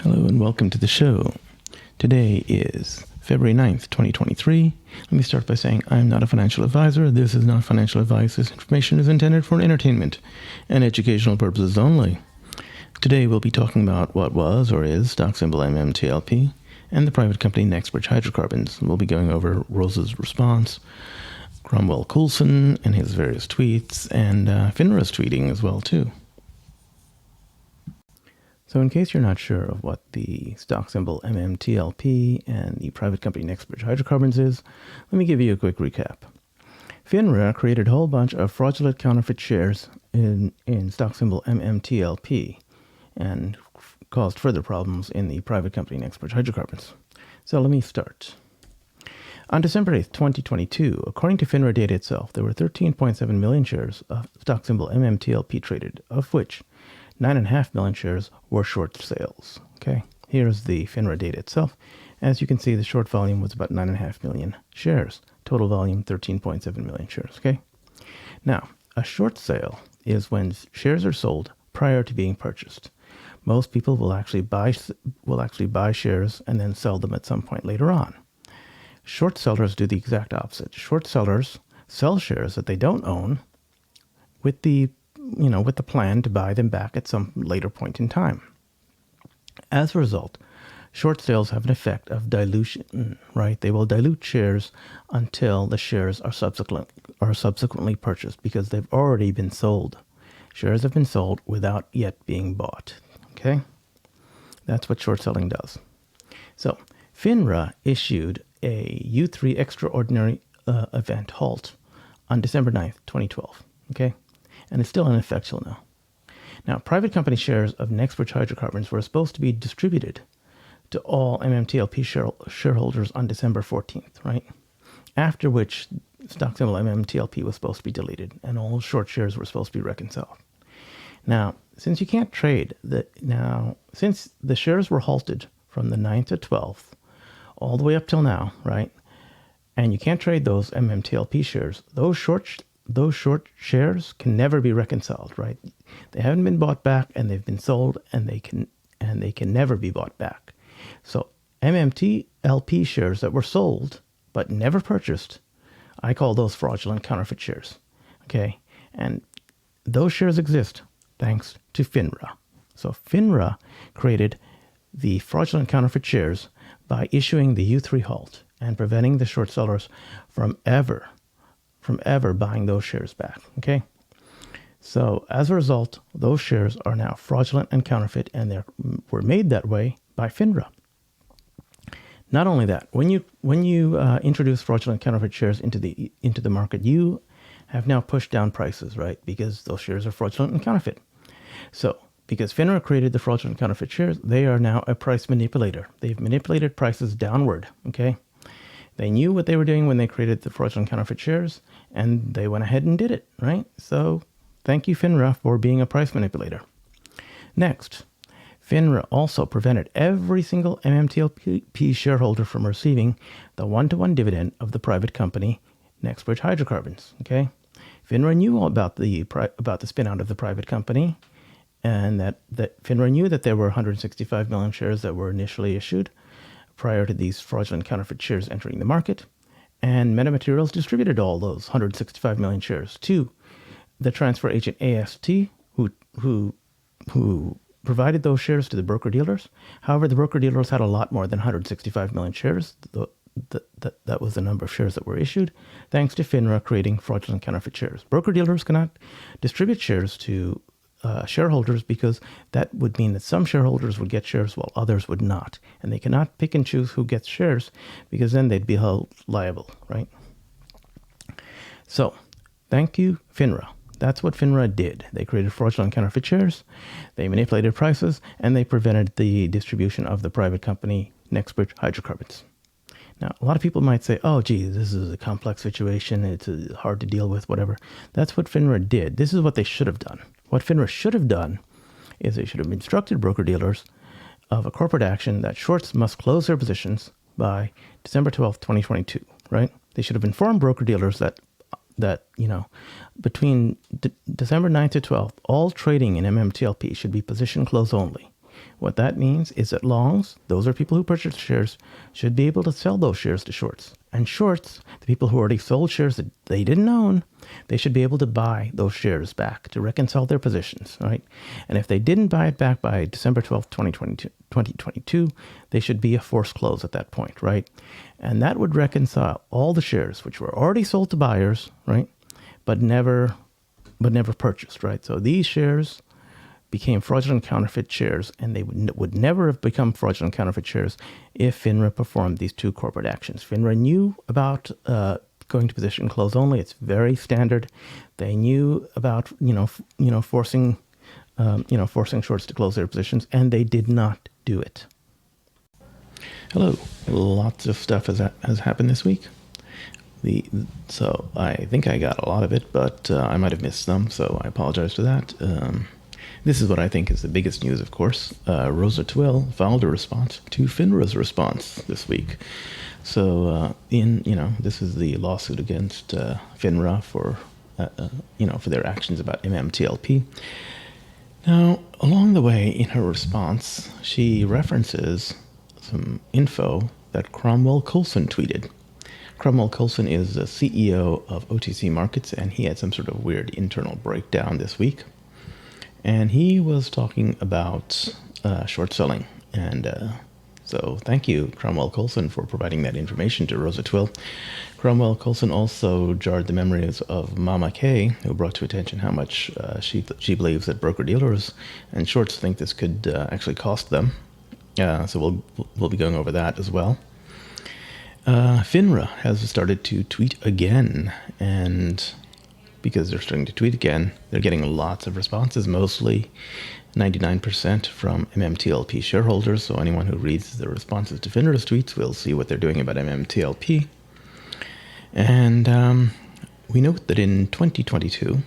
Hello and welcome to the show. Today is February 9th, 2023. Let me start by saying I'm not a financial advisor. This is not financial advice. This information is intended for entertainment and educational purposes only. Today we'll be talking about what was or is stock symbol MMTLP and the private company NextBridge Hydrocarbons. We'll be going over Rosa's response, Cromwell Coulson and his various tweets, and FINRA's tweeting as well too. So in case you're not sure of what the stock symbol MMTLP and the private company NextBridge Hydrocarbons is, let me give you a quick recap. FINRA created a whole bunch of fraudulent counterfeit shares in stock symbol MMTLP and caused further problems in the private company NextBridge Hydrocarbons. So let me start. On December 8th, 2022, according to FINRA data itself, there were 13.7 million shares of stock symbol MMTLP traded, of which 9.5 million shares were short sales. Okay, here's the FINRA data itself. As you can see, the short volume was about 9.5 million shares. Total volume, 13.7 million shares. Okay, now a short sale is when shares are sold prior to being purchased. Most people will actually buy shares and then sell them at some point later on. Short sellers do the exact opposite. Short sellers sell shares that they don't own with the plan to buy them back at some later point in time. As a result, short sales have an effect of dilution, right? They will dilute shares until the shares are subsequently purchased because they've already been sold. Shares have been sold without yet being bought, okay? That's what short selling does. So FINRA issued a U3 extraordinary event halt on December 9th, 2012, okay? And it's still in effect till now. Now, private company shares of NextBridge Hydrocarbons were supposed to be distributed to all MMTLP shareholders on December 14th, right? After which stock symbol MMTLP was supposed to be deleted and all short shares were supposed to be reconciled. Now, since you can't trade, since the shares were halted from the 9th to 12th, all the way up till now, right? And you can't trade those MMTLP shares, those short shares can never be reconciled, right? They haven't been bought back and they've been sold and they can never be bought back. So MMTLP shares that were sold but never purchased, I call those fraudulent counterfeit shares. Okay? And those shares exist thanks to FINRA. So FINRA created the fraudulent counterfeit shares by issuing the U3 halt and preventing the short sellers from ever buying those shares back, okay? So as a result, those shares are now fraudulent and counterfeit, and they were made that way by FINRA. Not only that, when you introduce fraudulent counterfeit shares into the market, you have now pushed down prices, right? Because those shares are fraudulent and counterfeit. So because FINRA created the fraudulent counterfeit shares, they are now a price manipulator. They've manipulated prices downward, okay? They knew what they were doing when they created the fraudulent counterfeit shares, and they went ahead and did it, right? So thank you, FINRA, for being a price manipulator. Next, FINRA also prevented every single MMTLP shareholder from receiving the one-to-one dividend of the private company NextBridge Hydrocarbons, okay? FINRA knew all about the spin-out of the private company, and that FINRA knew that there were 165 million shares that were initially issued prior to these fraudulent counterfeit shares entering the market, and MetaMaterials distributed all those 165 million shares to the transfer agent AST, who provided those shares to the broker-dealers. However, the broker-dealers had a lot more than 165 million shares. That was the number of shares that were issued, thanks to FINRA creating fraudulent counterfeit shares. Broker-dealers cannot distribute shares to shareholders because that would mean that some shareholders would get shares while others would not. And they cannot pick and choose who gets shares because then they'd be held liable, right? So, thank you, FINRA. That's what FINRA did. They created fraudulent counterfeit shares, they manipulated prices, and they prevented the distribution of the private company NextBridge Hydrocarbons. Now, a lot of people might say, oh, gee, this is a complex situation. It's hard to deal with, whatever. That's what FINRA did. This is what they should have done. What FINRA should have done is they should have instructed broker-dealers of a corporate action that shorts must close their positions by December 12th, 2022, right? They should have informed broker-dealers that between December 9th to 12th, all trading in MMTLP should be position close only. What that means is that longs, those are people who purchase shares, should be able to sell those shares to shorts. And shorts, the people who already sold shares that they didn't own, they should be able to buy those shares back to reconcile their positions, right? And if they didn't buy it back by December 12th, 2022, they should be a forced close at that point, right? And that would reconcile all the shares which were already sold to buyers, right? But never purchased, right? So these shares became fraudulent counterfeit shares, and they would never have become fraudulent counterfeit shares if FINRA performed these two corporate actions. FINRA knew about going to position close only. It's very standard. They knew about forcing shorts to close their positions, and they did not do it. Hello. Lots of stuff has happened this week. So I think I got a lot of it, but I might have missed some, so I apologize for that. This is what I think is the biggest news, of course. Rosa filed a response to FINRA's response this week. So this is the lawsuit against FINRA for their actions about MMTLP. Now, along the way in her response, she references some info that Cromwell Coulson tweeted. Cromwell Coulson is the CEO of OTC Markets, and he had some sort of weird internal breakdown this week. And he was talking about short selling. And so thank you, Cromwell Coulson, for providing that information to Rosa Twill. Cromwell Coulson also jarred the memories of MamaK, who brought to attention how much she believes that broker-dealers and shorts think this could actually cost them. So we'll be going over that as well. FINRA has started to tweet again, and because they're starting to tweet again, they're getting lots of responses, mostly 99% from MMTLP shareholders. So anyone who reads the responses to FINRA's tweets will see what they're doing about MMTLP. And we note that in 2022,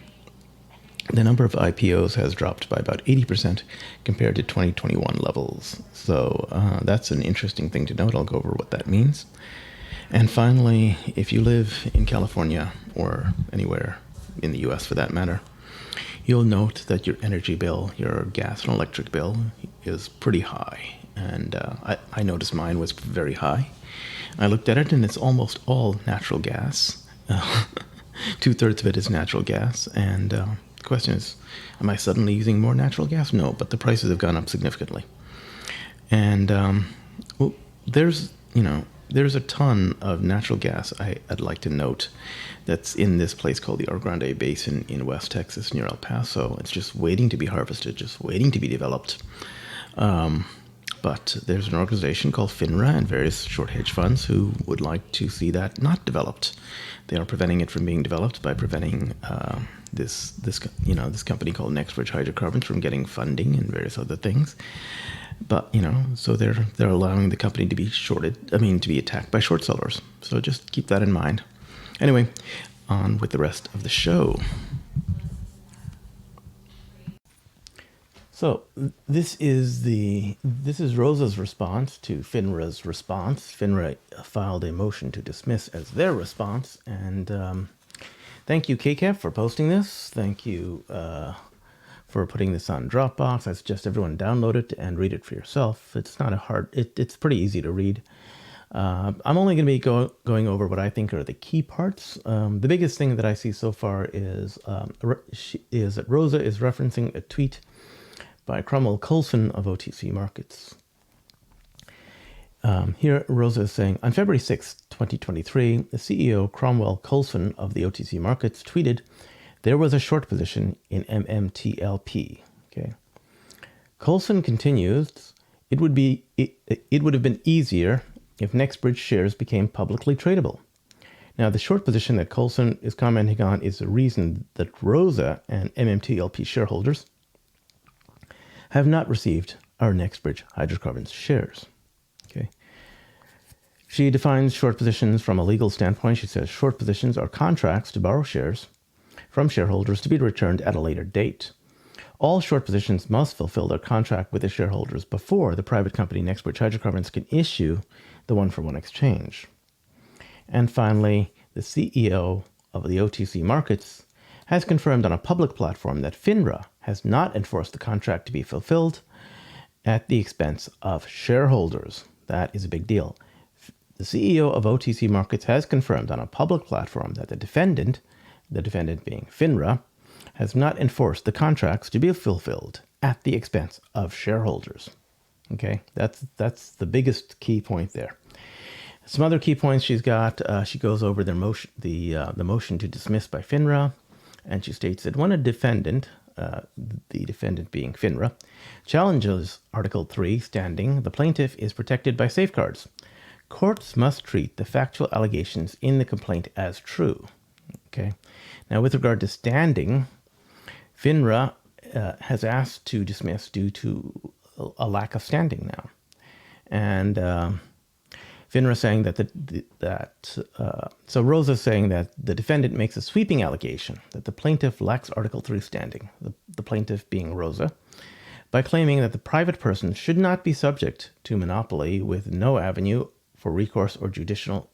the number of IPOs has dropped by about 80% compared to 2021 levels. So that's an interesting thing to note. I'll go over what that means. And finally, if you live in California or anywhere in the US for that matter, you'll note that your energy bill, your gas and electric bill, is pretty high. And I noticed mine was very high. I looked at it, and it's almost all natural gas. 2/3 of it is natural gas. And the question is, am I suddenly using more natural gas? No, but the prices have gone up significantly. And there's a ton of natural gas I'd like to note that's in this place called the Rio Grande Basin in West Texas near El Paso. It's just waiting to be harvested, just waiting to be developed. But there's an organization called FINRA and various short hedge funds who would like to see that not developed. They are preventing it from being developed by preventing this company called NextBridge Hydrocarbons from getting funding and various other things. But so they're allowing the company to be to be attacked by short sellers. So just keep that in mind. Anyway, on with the rest of the show. So this is Rosa's response to FINRA's response. FINRA filed a motion to dismiss as their response, and thank you, KCAP, for posting this. Thank you for putting this on Dropbox. I suggest everyone download it and read it for yourself. It's not it's pretty easy to read. I'm only going to be going over what I think are the key parts. The biggest thing that I see so far is that Rosa is referencing a tweet by Cromwell Coulson of OTC Markets. Here, Rosa is saying, on February 6, 2023, the CEO Cromwell Coulson of the OTC Markets tweeted, "There was a short position in MMTLP." Okay. Coulson continues, it would have been easier if NextBridge shares became publicly tradable. Now, the short position that Coulson is commenting on is the reason that Rosa and MMTLP shareholders have not received our NextBridge Hydrocarbons shares. Okay. She defines short positions from a legal standpoint. She says short positions are contracts to borrow shares from shareholders to be returned at a later date. All short positions must fulfill their contract with the shareholders before the private company NextBridge Hydrocarbons can issue the one-for-one exchange. And finally, the CEO of the OTC Markets has confirmed on a public platform that FINRA has not enforced the contract to be fulfilled, at the expense of shareholders. That is a big deal. The CEO of OTC Markets has confirmed on a public platform that the defendant being FINRA, has not enforced the contracts to be fulfilled at the expense of shareholders. Okay, that's the biggest key point there. Some other key points she's got. She goes over the motion to dismiss by FINRA, and she states that when a defendant, the defendant being FINRA, challenges Article 3 standing, the plaintiff is protected by safeguards. Courts must treat the factual allegations in the complaint as true. Okay. Now, with regard to standing, FINRA has asked to dismiss due to a lack of standing now, and FINRA saying so Rosa saying that the defendant makes a sweeping allegation that the plaintiff lacks Article 3 standing, the plaintiff being Rosa, by claiming that the private person should not be subject to monopoly with no avenue for recourse or judicial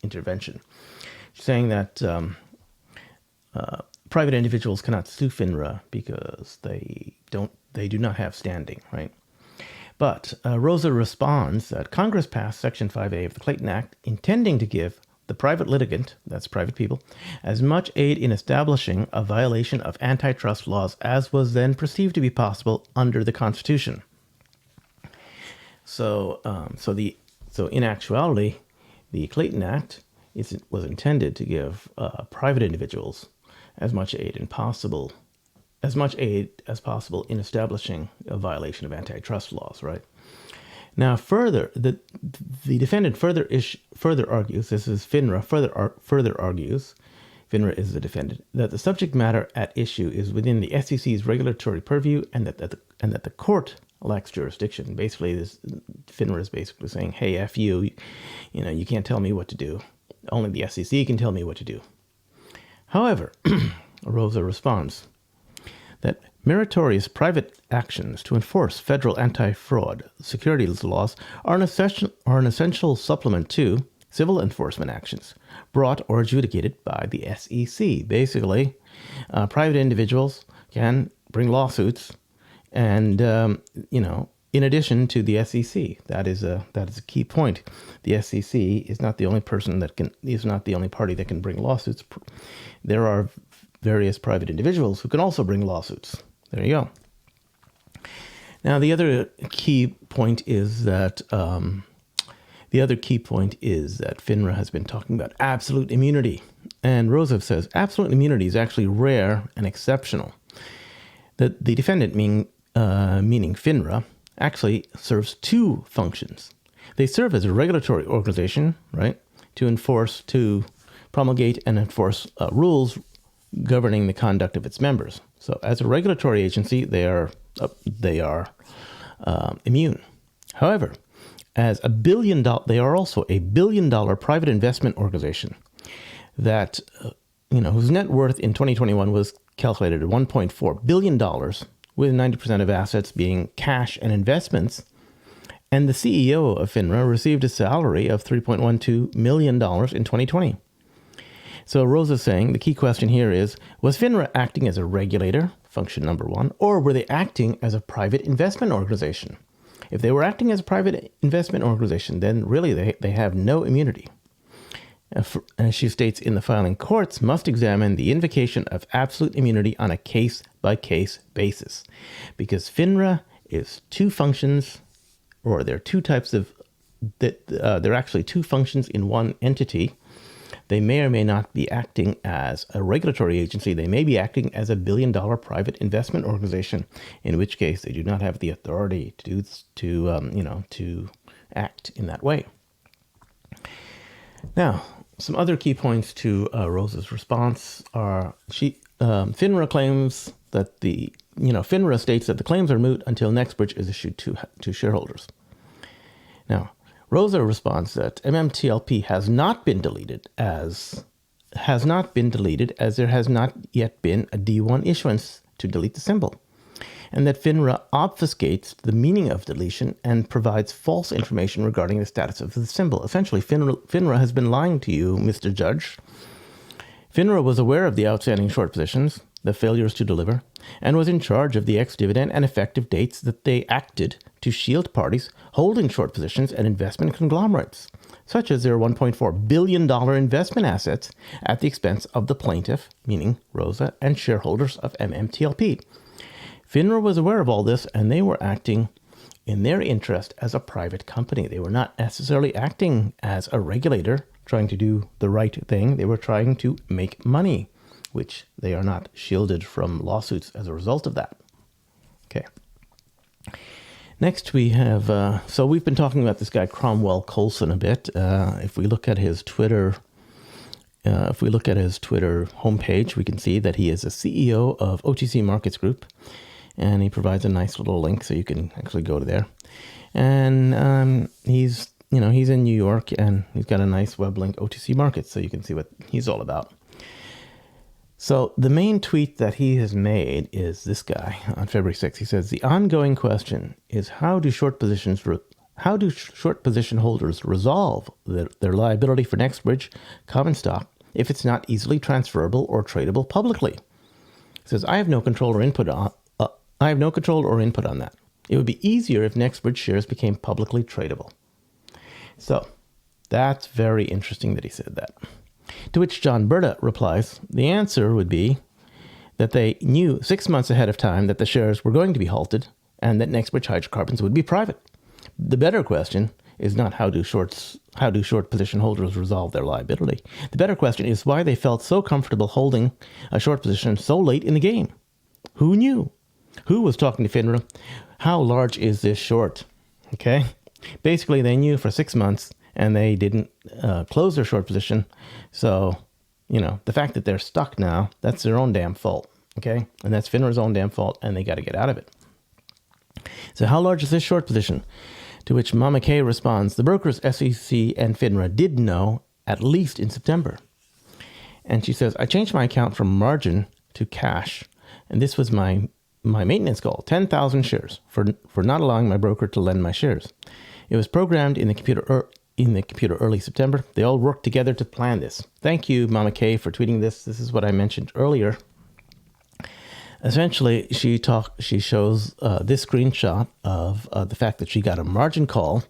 intervention. She's saying that private individuals cannot sue FINRA because they do not have standing, right? But Rosa responds that Congress passed Section 5A of the Clayton Act intending to give the private litigant, that's private people, as much aid in establishing a violation of antitrust laws as was then perceived to be possible under the Constitution. So in actuality, the Clayton Act was intended to give private individuals as much aid as possible in establishing a violation of antitrust laws, right? Now, further, the defendant further argues, this is FINRA, further argues, FINRA is the defendant, that the subject matter at issue is within the SEC's regulatory purview and that the court lacks jurisdiction. Basically, FINRA is basically saying, hey, F you, you can't tell me what to do. Only the SEC can tell me what to do. However, Rosa responds that meritorious private actions to enforce federal anti-fraud securities laws are an essential supplement to civil enforcement actions brought or adjudicated by the SEC. Basically, private individuals can bring lawsuits, and in addition to the SEC, that is a key point. The SEC is not the only party that can bring lawsuits. There are various private individuals who can also bring lawsuits. There you go. Now, the other key point is that FINRA has been talking about absolute immunity, and Rosa says absolute immunity is actually rare and exceptional. That the defendant, meaning FINRA, actually serves two functions. They serve as a regulatory organization, right, to promulgate and enforce rules governing the conduct of its members. So, as a regulatory agency, they are immune. However, they are also a $1 billion private investment organization that whose net worth in 2021 was calculated at $1.4 billion, with 90% of assets being cash and investments. And the CEO of FINRA received a salary of $3.12 million in 2020. So Rosa's saying the key question here is, was FINRA acting as a regulator, function number one, or were they acting as a private investment organization? If they were acting as a private investment organization, then really they have no immunity. As she states in the filing, courts must examine the invocation of absolute immunity on a case-by-case basis, because FINRA is two functions, or there are two types of, they're actually two functions in one entity. They may or may not be acting as a regulatory agency. They may be acting as a $1 billion private investment organization, in which case they do not have the authority to act in that way. Now, some other key points to Rosa's response are FINRA claims that FINRA states that the claims are moot until NextBridge is issued to shareholders. Now, Rosa responds that MMTLP has not been deleted as there has not yet been a D1 issuance to delete the symbol, and that FINRA obfuscates the meaning of deletion and provides false information regarding the status of the symbol. Essentially, FINRA has been lying to you, Mr. Judge. FINRA was aware of the outstanding short positions the failures to deliver, and was in charge of the ex-dividend and effective dates that they acted to shield parties holding short positions and investment conglomerates, such as their $1.4 billion investment assets at the expense of the plaintiff, meaning Rosa, and shareholders of MMTLP. FINRA was aware of all this, and they were acting in their interest as a private company. They were not necessarily acting as a regulator trying to do the right thing. They were trying to make money, which they are not shielded from lawsuits as a result of that. Okay. Next we have, so we've been talking about this guy Cromwell Coulson a bit. If we look at his Twitter homepage, we can see that he is a CEO of OTC Markets Group, and he provides a nice little link so you can actually go to there. And he's in New York, and he's got a nice web link, OTC Markets, so you can see what he's all about. So the main tweet that he has made is this guy on February 6th. He says, the ongoing question is how do short position holders resolve their liability for NextBridge common stock if it's not easily transferable or tradable publicly? He says, I have no control or input on that. It would be easier if NextBridge shares became publicly tradable. So that's very interesting that he said that. To which John Brda replies, the answer would be that they knew 6 months ahead of time that the shares were going to be halted and that NextBridge Hydrocarbons would be private. The better question is not how do short position holders resolve their liability. The better question is why they felt so comfortable holding a short position so late in the game. Who knew? Who was talking to FINRA? How large is this short? Okay. Basically, they knew for 6 months and they didn't close their short position. So, the fact that they're stuck now, that's their own damn fault. Okay. And that's FINRA's own damn fault, and they got to get out of it. So how large is this short position? To which MamaK responds, the brokers, SEC and FINRA did know at least in September. And she says, I changed my account from margin to cash. And this was my maintenance goal, 10,000 shares for not allowing my broker to lend my shares. It was programmed in the computer early September. They all worked together to plan this. Thank you, MamaK, for tweeting this. This is what I mentioned earlier. Essentially, she shows this screenshot of the fact that she got a margin call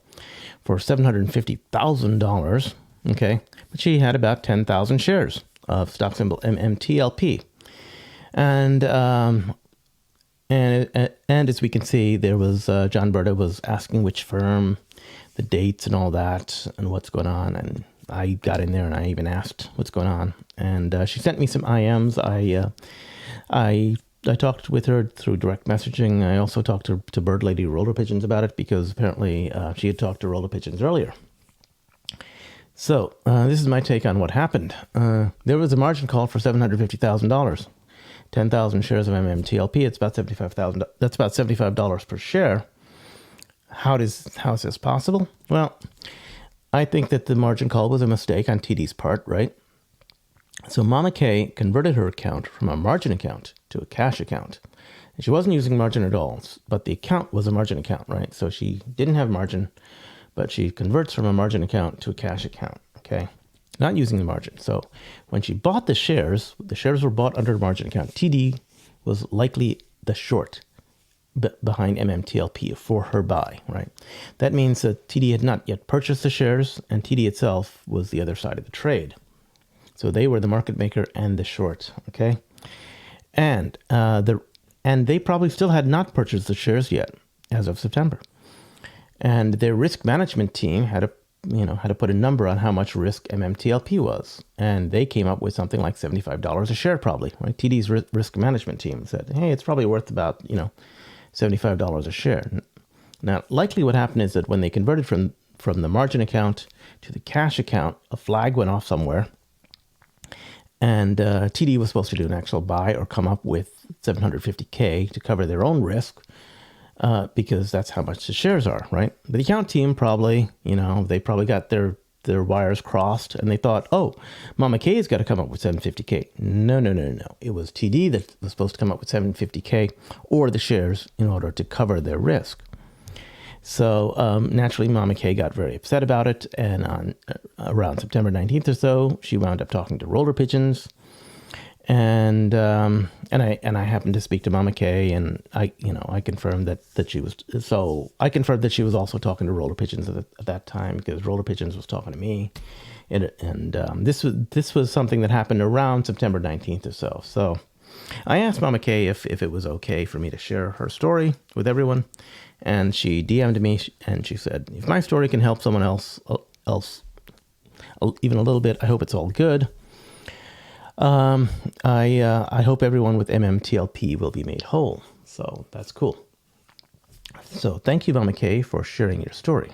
for $750,000. Okay, but she had about 10,000 shares of stock symbol MMTLP, and as we can see, there was John Brda was asking which firm, the dates and all that, and what's going on. And I got in there and I even asked what's going on. And she sent me some IMs. I talked with her through direct messaging. I also talked to Bird Lady Roller Pigeons about it because apparently she had talked to Roller Pigeons earlier. So this is my take on what happened. There was a margin call for $750,000. 10,000 shares of MMTLP. It's about $75,000. That's about $75 per share. How is this possible? Well, I think that the margin call was a mistake on TD's part, right? So MamaK converted her account from a margin account to a cash account. And she wasn't using margin at all, but the account was a margin account, right? So she didn't have margin, but she converts from a margin account to a cash account, okay? Not using the margin. So when she bought the shares were bought under a margin account. TD was likely the short behind MMTLP for her buy, right? That means that TD had not yet purchased the shares, and TD itself was the other side of the trade. So they were the market maker and the short, okay? And they probably still had not purchased the shares yet as of September. And their risk management team had to put a number on how much risk MMTLP was. And they came up with something like $75 a share probably, right? TD's risk management team said, hey, it's probably worth about, $75 a share. Now, likely what happened is that when they converted from the margin account to the cash account, a flag went off somewhere. And TD was supposed to do an actual buy or come up with $750K to cover their own risk. Because that's how much the shares are, right? But the account team probably, they probably got their wires crossed and they thought, oh, MamaK's got to come up with $750K. No. It was TD that was supposed to come up with $750K or the shares in order to cover their risk. So naturally, MamaK got very upset about it. And on around September 19th or so, she wound up talking to Roller Pigeons. And I happened to speak to MamaK, and I confirmed that she was, so I confirmed that she was also talking to Roller Pigeons at that time, because Roller Pigeons was talking to me, and this was something that happened around September 19th or so. So I asked MamaK if it was okay for me to share her story with everyone, and she DM'd me, and she said, if my story can help someone else even a little bit, I hope it's all good. I hope everyone with MMTLP will be made whole. So that's cool. So thank you, MamaK, for sharing your story.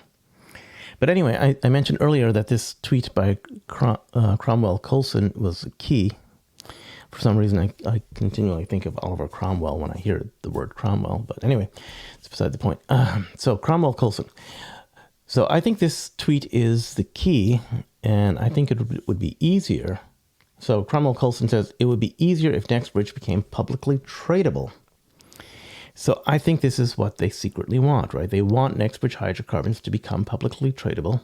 But anyway, I mentioned earlier that this tweet by Cromwell Coulson was key. For some reason, I continually think of Oliver Cromwell when I hear the word Cromwell. But anyway, it's beside the point. So Cromwell Coulson. So I think this tweet is the key, and I think it would be easier. So Cromwell Coulson says, it would be easier if NextBridge became publicly tradable. So I think this is what they secretly want, right? They want NextBridge Hydrocarbons to become publicly tradable.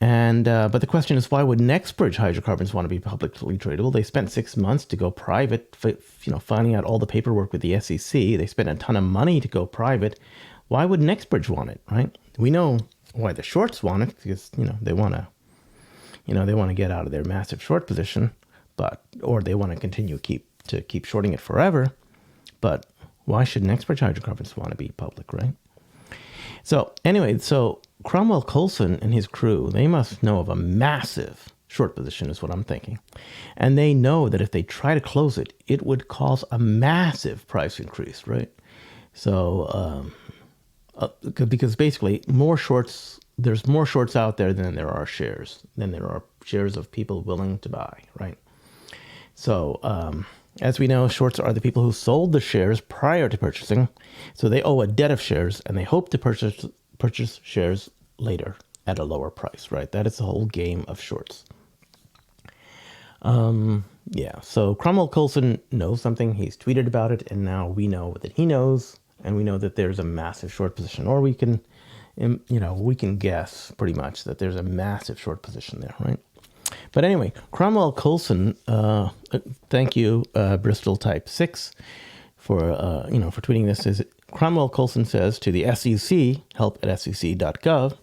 And but the question is, why would NextBridge Hydrocarbons want to be publicly tradable? They spent 6 months to go private, finding out all the paperwork with the SEC. They spent a ton of money to go private. Why would NextBridge want it, right? We know why the shorts want it, because they want to. They want to get out of their massive short position, or they want to continue keep shorting it forever. But why should NextBridge Hydrocarbons want to be public, right? So anyway, Cromwell Coulson and his crew, they must know of a massive short position, is what I'm thinking. And they know that if they try to close it, it would cause a massive price increase, right? So, because basically there's more shorts out there than there are shares of people willing to buy, right? So, as we know, shorts are the people who sold the shares prior to purchasing, so they owe a debt of shares, and they hope to purchase shares later at a lower price, right? That is the whole game of shorts. So Cromwell Coulson knows something. He's tweeted about it, and now we know that he knows, and we know that there's a massive short position, or we can guess pretty much that there's a massive short position there, right? But anyway, Cromwell Coulson, thank you, Bristol Type 6, for tweeting this. Cromwell Coulson says to the SEC, help@sec.gov,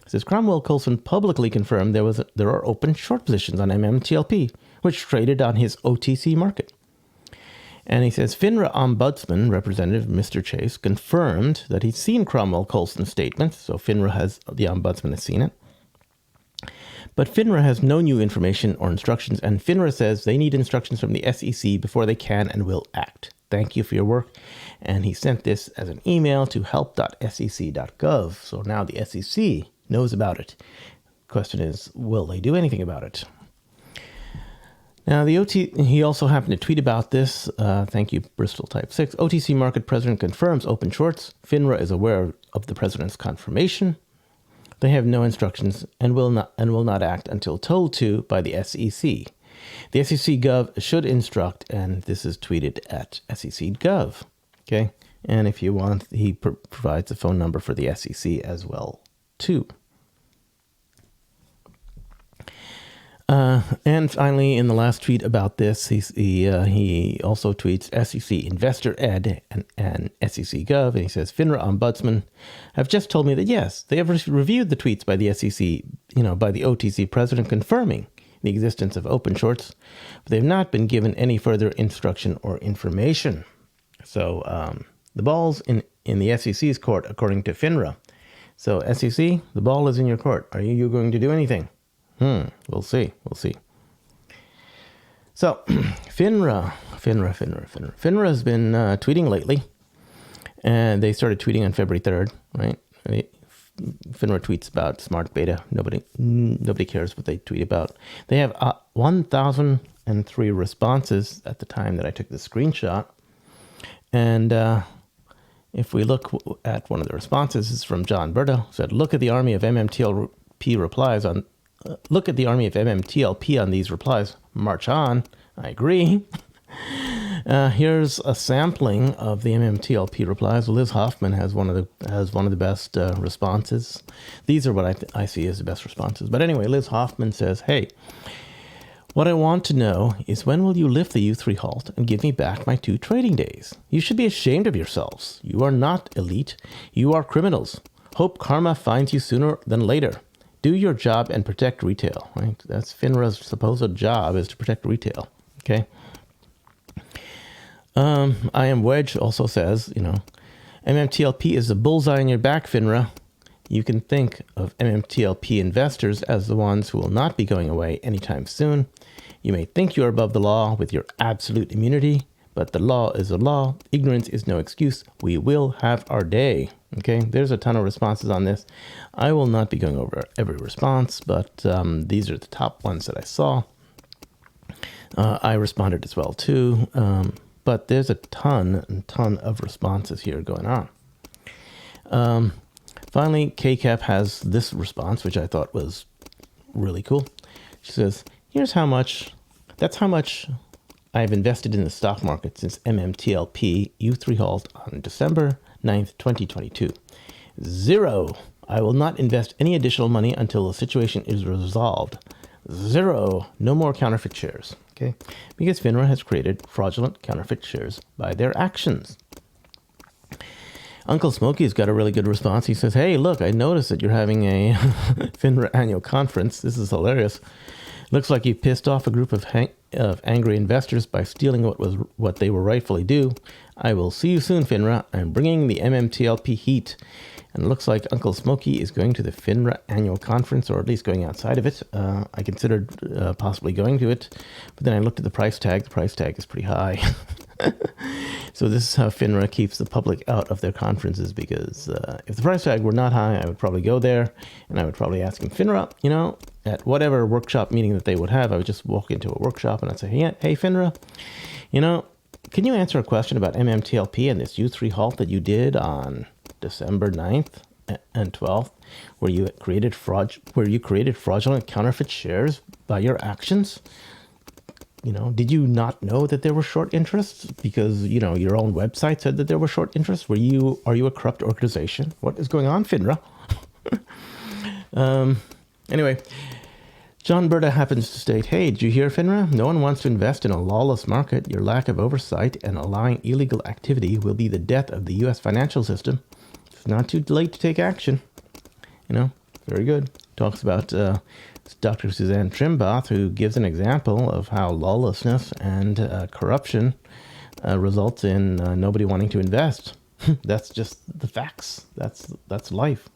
says Cromwell Coulson publicly confirmed there are open short positions on MMTLP, which traded on his OTC market. And he says, FINRA Ombudsman Representative Mr. Chase confirmed that he's seen Cromwell Coulson's statement. So the Ombudsman has seen it. But FINRA has no new information or instructions, and FINRA says they need instructions from the SEC before they can and will act. Thank you for your work. And he sent this as an email to help.sec.gov. So now the SEC knows about it. Question is, will they do anything about it? Now, he also happened to tweet about this. Thank you, Bristol Type 6. OTC Market President confirms open shorts. FINRA is aware of the President's confirmation. They have no instructions and will not act until told to by the SEC. The SEC Gov should instruct, and this is tweeted at SEC Gov. Okay, and if you want, he provides a phone number for the SEC as well, too. And finally, in the last tweet about this, he also tweets SEC Investor Ed and SEC Gov, and he says, FINRA Ombudsman have just told me that, yes, they have reviewed the tweets by the SEC, by the OTC president confirming the existence of open shorts, but they have not been given any further instruction or information. So the ball's in the SEC's court, according to FINRA. So SEC, the ball is in your court. Are you going to do anything? We'll see. So, FINRA has been tweeting lately, and they started tweeting on February 3rd, right? FINRA tweets about smart beta. Nobody cares what they tweet about. They have 1,003 responses at the time that I took the screenshot, and if we look at one of the responses, it's from John Brda, who said, Look at the army of MMTLP on these replies. March on. I agree. Here's a sampling of the MMTLP replies. Liz Hoffman has one of the best responses. These are what I see as the best responses. But anyway, Liz Hoffman says, "Hey, What I want to know is when will you lift the U3 halt and give me back my 2 trading days? You should be ashamed of yourselves. You are not elite. You are criminals. Hope karma finds you sooner than later. Do your job and protect retail, right? That's FINRA's supposed job, is to protect retail, okay? I Am Wedge also says, MMTLP is a bullseye on your back, FINRA. You can think of MMTLP investors as the ones who will not be going away anytime soon. You may think you're above the law with your absolute immunity, but the law is a law. Ignorance is no excuse. We will have our day. Okay, there's a ton of responses on this. I will not be going over every response, but these are the top ones that I saw. I responded as well too, but there's a ton of responses here going on. Finally, KCAP has this response, which I thought was really cool. She says, that's how much I've invested in the stock market since MMTLP U3 halt on December 9th, 2022. 0. I will not invest any additional money until the situation is resolved. 0. No more counterfeit shares. Okay? Because FINRA has created fraudulent counterfeit shares by their actions. Uncle Smokey's got a really good response. He says, hey, look, I noticed that you're having a FINRA annual conference. This is hilarious. Looks like you pissed off a group of angry investors by stealing what they were rightfully due. I will see you soon, FINRA. I'm bringing the MMTLP heat. And it looks like Uncle Smokey is going to the FINRA annual conference, or at least going outside of it. I considered possibly going to it, but then I looked at the price tag. The price tag is pretty high. So this is how FINRA keeps the public out of their conferences, because if the price tag were not high, I would probably go there, and I would probably ask him, FINRA, at whatever workshop meeting that they would have, I would just walk into a workshop and I'd say, hey FINRA, can you answer a question about MMTLP and this U3 halt that you did on December 9th and 12th, where you created fraudulent counterfeit shares by your actions? Did you not know that there were short interests because, your own website said that there were short interests? Are you a corrupt organization? What is going on, FINRA? Anyway, John Brda happens to state, hey, did you hear, FINRA? No one wants to invest in a lawless market. Your lack of oversight and allowing illegal activity will be the death of the U.S. financial system. It's not too late to take action. Very good. Talks about Dr. Suzanne Trimbath, who gives an example of how lawlessness and corruption results in nobody wanting to invest. That's just the facts. That's life.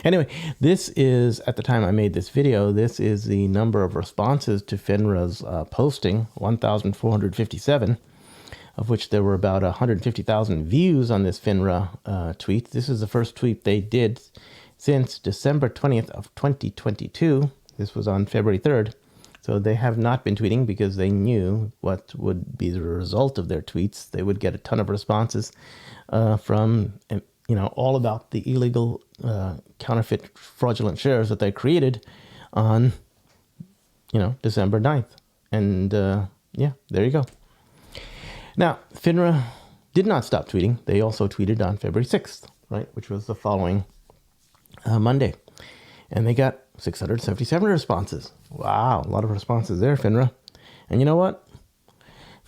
Anyway, this is, at the time I made this video, this is the number of responses to FINRA's posting, 1,457, of which there were about 150,000 views on this FINRA tweet. This is the first tweet they did since December 20th of 2022. This was on February 3rd. So they have not been tweeting because they knew what would be the result of their tweets. They would get a ton of responses from, all about the illegal counterfeit fraudulent shares that they created on, December 9th. And there you go. Now, FINRA did not stop tweeting. They also tweeted on February 6th, right, which was the following Monday. And they got 677 responses. Wow, a lot of responses there, FINRA. And you know what?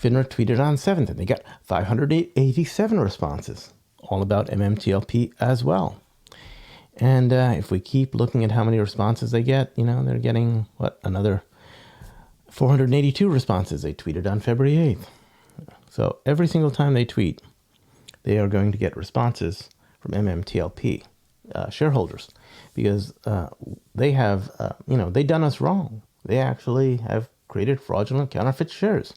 FINRA tweeted on 7th, and they got 587 responses, all about MMTLP as well. And if we keep looking at how many responses they get, they're getting, another 482 responses. They tweeted on February 8th. So every single time they tweet, they are going to get responses from MMTLP shareholders, because they have, they done us wrong. They actually have created fraudulent counterfeit shares,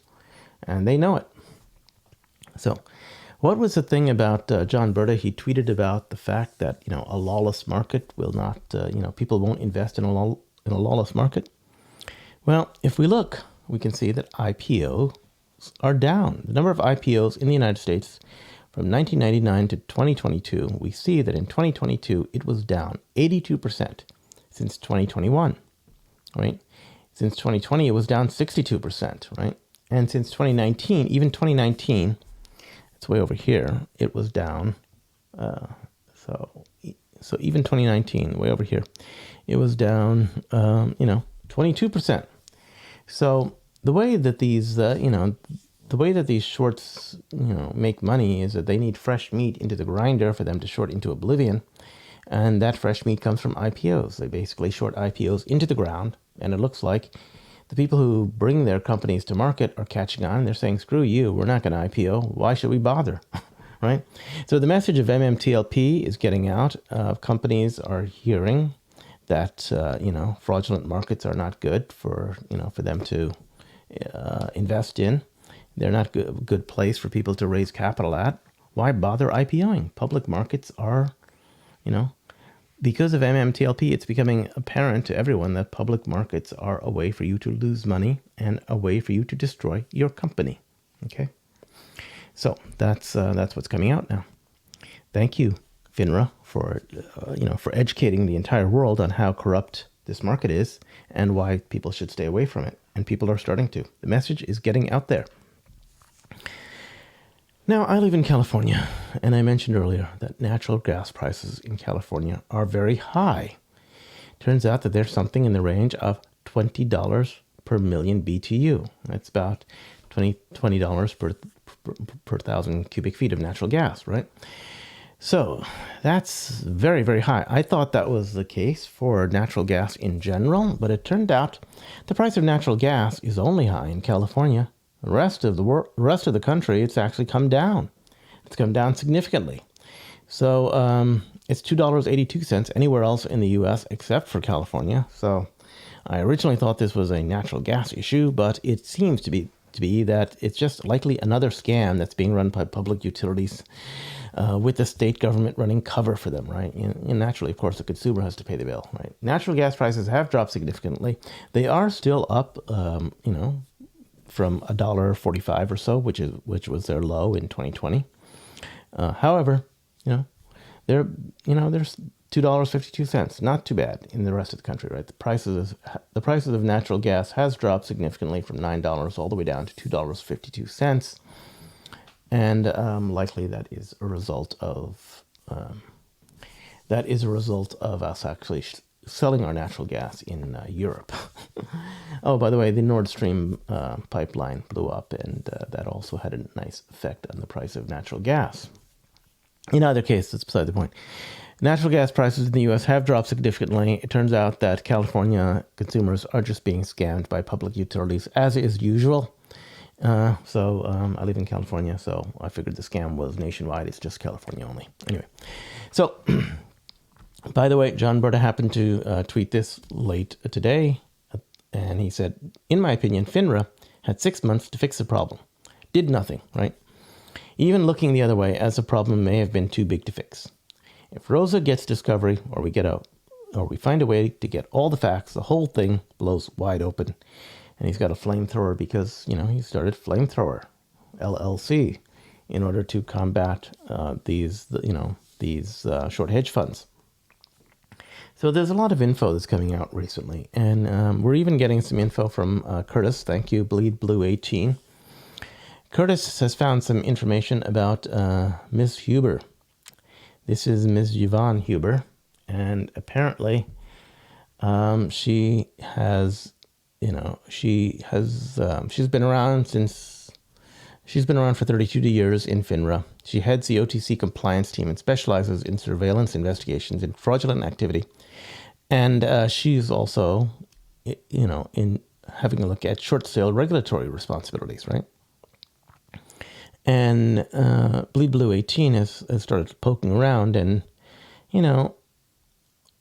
and they know it. So what was the thing about John Brda? He tweeted about the fact that, a lawless market will not, people won't invest in a lawless market. Well, if we look, we can see that IPOs are down. The number of IPOs in the United States from 1999 to 2022, we see that in 2022, it was down 82% since 2021, right? Since 2020, it was down 62%, right? And since 2019, even 2019, it's way over here, it was down. So even 2019, way over here, it was down, 22%. So the way that these, the way that these shorts, make money is that they need fresh meat into the grinder for them to short into oblivion. And that fresh meat comes from IPOs. They basically short IPOs into the ground. And it looks like the people who bring their companies to market are catching on. They're saying, screw you, we're not going to IPO. Why should we bother? Right? So the message of MMTLP is getting out. Companies are hearing that, fraudulent markets are not good for them to invest in. They're not a good place for people to raise capital at. Why bother IPOing? Public markets are, because of MMTLP, it's becoming apparent to everyone that public markets are a way for you to lose money and a way for you to destroy your company. Okay, so that's what's coming out now. Thank you, FINRA, for educating the entire world on how corrupt this market is and why people should stay away from it. And people are starting to. The message is getting out there. Now, I live in California, and I mentioned earlier that natural gas prices in California are very high. Turns out that there's something in the range of $20 per million BTU. That's about $20 per thousand cubic feet of natural gas, right? So that's very, very high. I thought that was the case for natural gas in general, but it turned out the price of natural gas is only high in California. The rest of the country, it's actually come down. It's come down significantly. So it's $2.82 anywhere else in the U.S. except for California. So I originally thought this was a natural gas issue, but it seems to be that it's just likely another scam that's being run by public utilities with the state government running cover for them, right? And naturally, of course, the consumer has to pay the bill, right? Natural gas prices have dropped significantly. They are still up, from $1.45 or so, which was their low in 2020. However, there's $2.52, not too bad in the rest of the country, right? The prices of natural gas has dropped significantly from $9 all the way down to $2.52, and likely that is a result of us actually selling our natural gas in Europe. Oh, by the way, the Nord Stream pipeline blew up, and that also had a nice effect on the price of natural gas. In either case, that's beside the point. Natural gas prices in the U.S. have dropped significantly. It turns out that California consumers are just being scammed by public utilities, as is usual. So I live in California, so I figured the scam was nationwide. It's just California only. Anyway, so by the way, John Brda happened to tweet this late today, and he said, in my opinion, FINRA had 6 months to fix the problem. Did nothing, right? Even looking the other way, as the problem may have been too big to fix. If Rosa gets discovery, or we find a way to get all the facts, the whole thing blows wide open. And he's got a flamethrower because, he started Flamethrower, LLC, in order to combat these short hedge funds. So there's a lot of info that's coming out recently, and we're even getting some info from Kurtis. Thank you, BleedBlue18. Kurtis has found some information about Ms. Huber. This is Ms. Yvonne Huber, and apparently she's been around for 32 years in FINRA. She heads the OTC compliance team and specializes in surveillance investigations in fraudulent activity. And she's also, in having a look at short sale regulatory responsibilities, right? And BleedBlue18 has started poking around, and,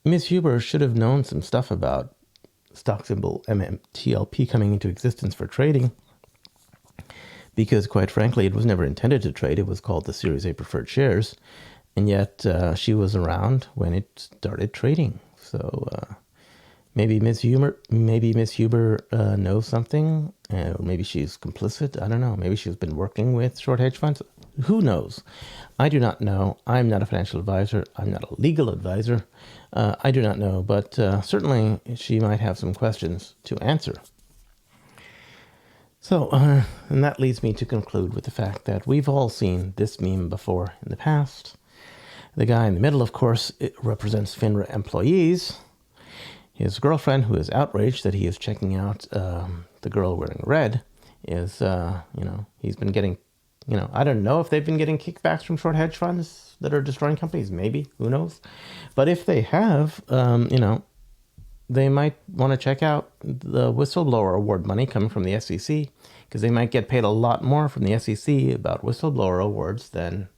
Ms. Huber should have known some stuff about stock symbol MMTLP coming into existence for trading, because quite frankly, it was never intended to trade. It was called the Series A preferred shares, and yet she was around when it started trading. So maybe Ms. Huber knows something, or maybe she's complicit. I don't know. Maybe she's been working with short hedge funds. Who knows? I do not know. I'm not a financial advisor. I'm not a legal advisor. I do not know, but certainly she might have some questions to answer. So, and that leads me to conclude with the fact that we've all seen this meme before in the past. The guy in the middle, of course, it represents FINRA employees. His girlfriend, who is outraged that he is checking out the girl wearing red, is, he's been getting, I don't know if they've been getting kickbacks from short hedge funds that are destroying companies. Maybe, who knows? But if they have, they might want to check out the whistleblower award money coming from the SEC, because they might get paid a lot more from the SEC about whistleblower awards than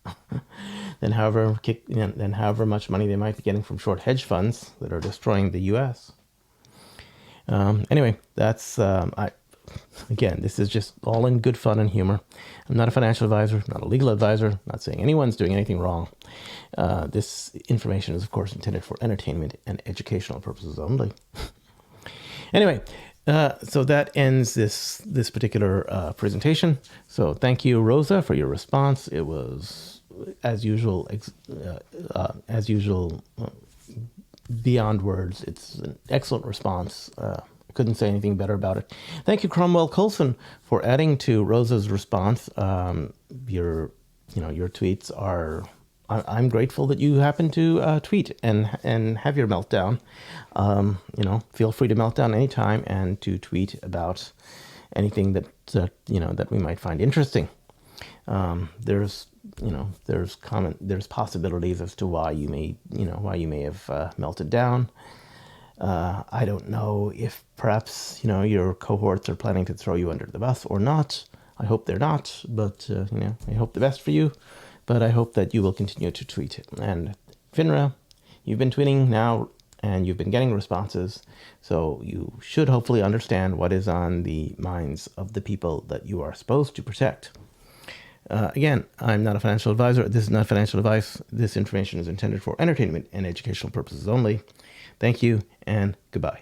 however much money they might be getting from short hedge funds that are destroying the U.S. Anyway, that's again, this is just all in good fun and humor. I'm not a financial advisor, not a legal advisor, not saying anyone's doing anything wrong. This information is, of course, intended for entertainment and educational purposes only. Anyway, so that ends this particular presentation. So thank you, Rosa, for your response. It was, as usual, beyond words. It's an excellent response. Couldn't say anything better about it. Thank you, Cromwell Coulson, for adding to Rosa's response. Your tweets are. I'm grateful that you happen to tweet and have your meltdown. Feel free to meltdown anytime and to tweet about anything that we might find interesting. There's possibilities as to why you may have melted down. I don't know if perhaps your cohorts are planning to throw you under the bus or not. I hope they're not, but I hope the best for you. But I hope that you will continue to tweet. And FINRA, you've been tweeting now, and you've been getting responses, so you should hopefully understand what is on the minds of the people that you are supposed to protect. Again, I'm not a financial advisor. This is not financial advice. This information is intended for entertainment and educational purposes only. Thank you, and goodbye.